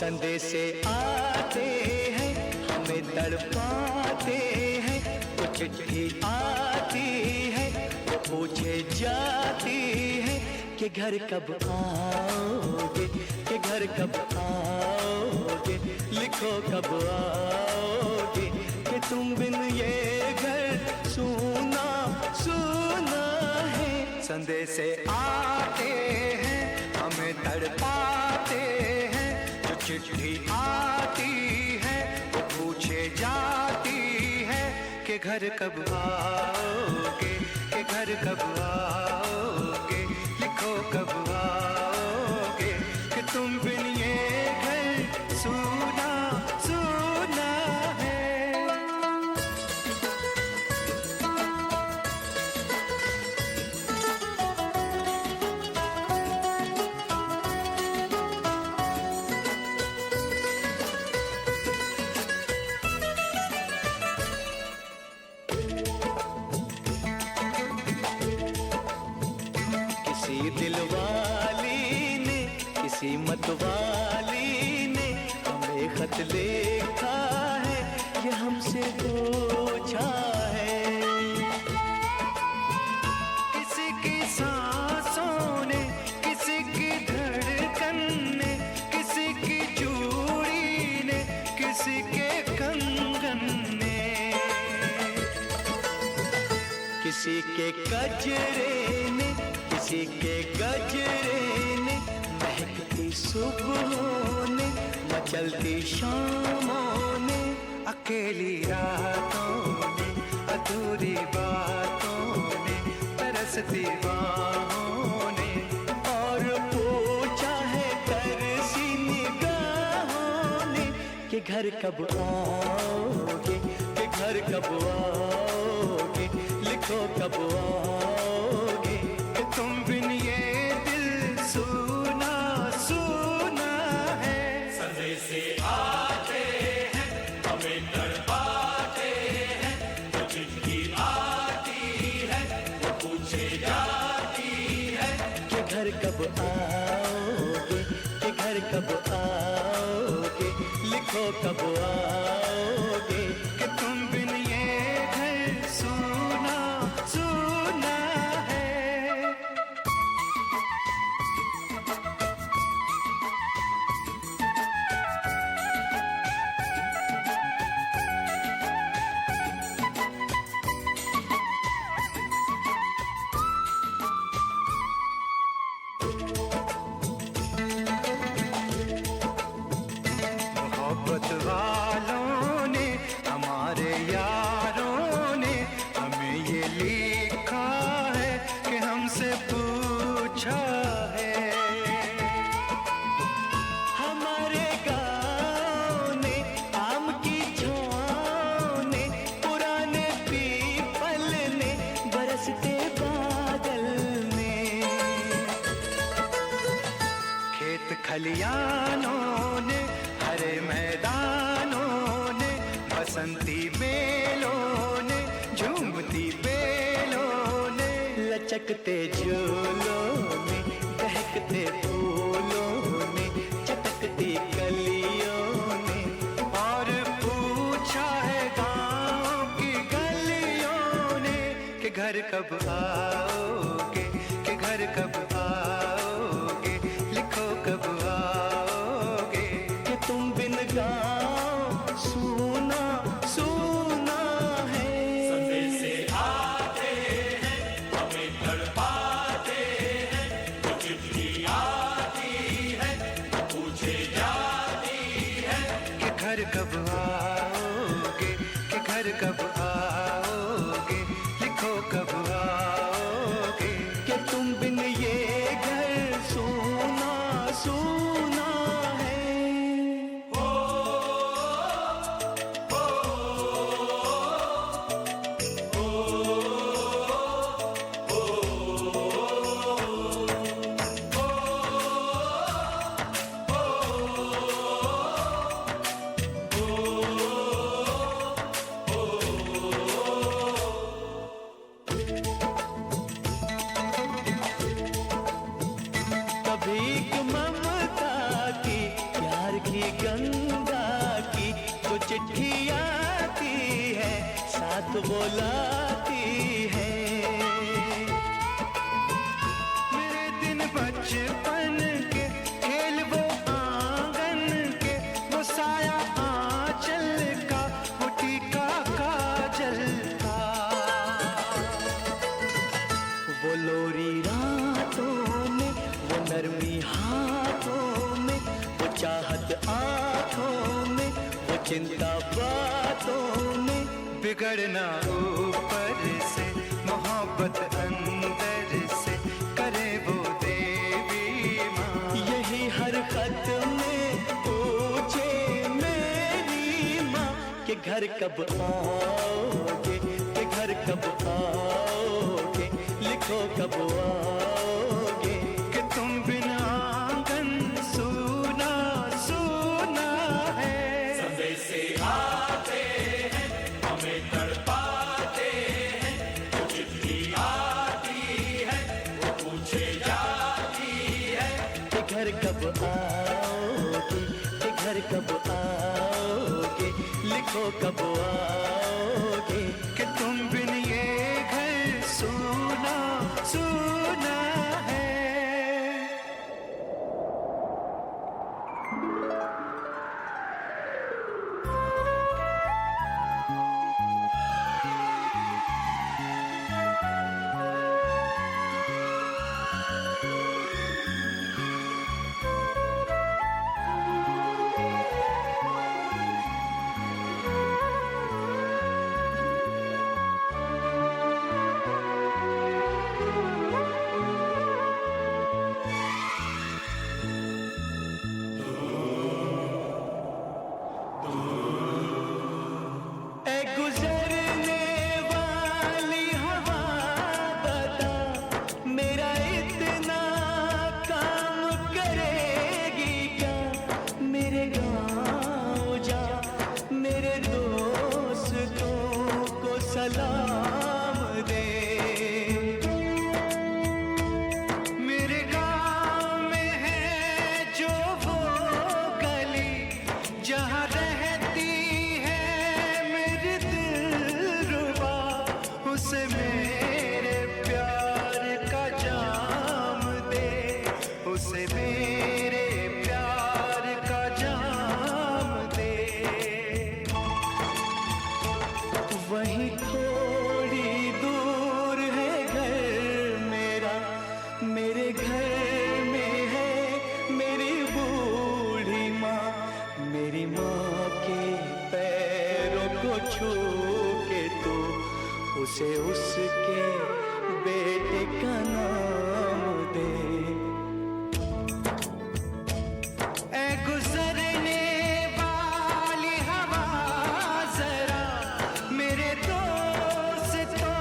संदेशे आते हैं हमें तड़पाते हैं, तो चिट्ठी आती है वो पूछे जाती है कि घर कब आओगे, कि घर कब आओगे, लिखो कब आओगे, कि तुम बिन ये घर सूना सूना है। संदेशे आते हैं हमें तड़पाते हैं, चिट्ठी आती है वो पूछे जाती है कि घर कब आओगे, कि घर कब आओगे, लिखो कब आओगे, कि तुम बिन ये घर सूना सूना है। दिलवाली ने किसी मतवाली ने हमें खत लिखा है, ये हमसे पूछा है। किसी की सांसों ने, किसी की धड़कन ने, किसी की चूड़ी ने, किसी के कंगन ने, किसी के गजरे ने, किसी के गजरे ने, महकती सुबहों ने, मचलती शामों ने, अकेली रातों ने, अधूरी बातों ने, तरसती बाहों ने, और पूछा है तरसी निगाहों ने कि घर कब आओगे, कि घर कब आओगे, लिखो कब आओगे, तुम बिन ये दिल सूना सूना है। संदेशे आते हैं हमें तड़पाते हैं, तो चिट्ठी आती है वो पूछे जाती है कि घर कब आओगे, कि घर कब आओगे, लिखो कब आओगे, कि तुम बिन ये घर सूना सूना है। मोहब्बत वालों ने, हमारे यारों ने हमें ये लिखा है कि हमसे पूछा है। हमारे गाँव ने, आम की छाँव ने, पुराने पीपल ने, बरसते बादल ने, खेत खलियानों ने, हरे मैदानों ने, बसंती बेलों ने, झूमती बेलों ने, लचकते झूलों ने, दहकते फूलों ने, चटकती कलियों ने, और पूछा है गाँव की गलियों ने कि घर कब आओगे, कि घर कब आओगे, लिखो कब आओगे, कि तुम बिन गाँव सूना सूना है। संदेशे घर कब आओगे, कि घर कब आओगे, लिखो कब आओगे, कि तुम बिन ये घर सूना सूना है। भीख ममता की, प्यार की गंगा की जो चिट्ठी आती है, साथ बुलाती है। मेरे दिन बचपन के खेल वो आंगन के, वो साया आंचल का, वो टीका काजल का, वो लोरी रातों में, वो नरमी हाथों में, वो चाहत आंखों में, वो चिंता बातों में। बिगड़ना ऊपर से, मोहब्बत अंदर से, करे वो देवी माँ। यही हर खत में पूछे मेरी माँ, कि घर कब आओगे, कि घर कब आओगे, लिखो कब आओगे। कि तुम बिना आंगन सूना सूना है। संदेशे आते हैं, हमें तड़पाते हैं, जो चिट्ठी आती है, वो पूछे जाती है। कि घर कब आओगे, कि घर कब आओगे, लिखो कब आओगे। कि तुम बिन ये घर सूना सूना है। सलाम दे। मेरे गाँव में है जो वो गली जहाँ रहती है मेरी दिलरुबा, उसे मेरे प्यार का जाम दे, उसे मेरे प्यार का जाम दे। वहीं थोड़ी दूर है घर मेरा, मेरे घर में है मेरी बूढ़ी माँ। मेरी माँ के पैरों को छू के तू उसे उसके बेटे का नाम दे। ऐ गुजरने वाली हवा जरा मेरे दोस्तों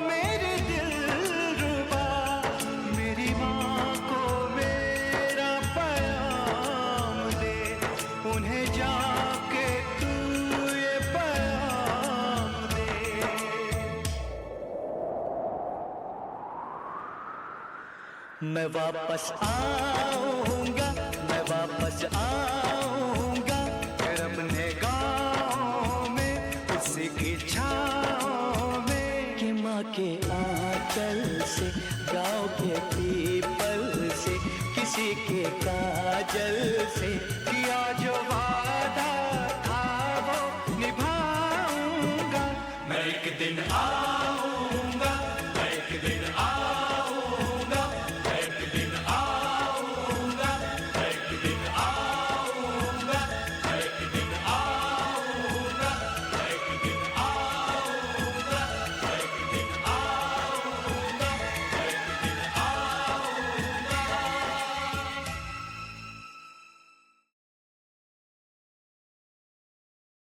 मेरे दिलरुबा, मेरी माँ को मेरा पैगाम दे, उन्हें जाके तू ये पैगाम दे। मैं वापस आऊंगा, मैं वापस आऊंगा।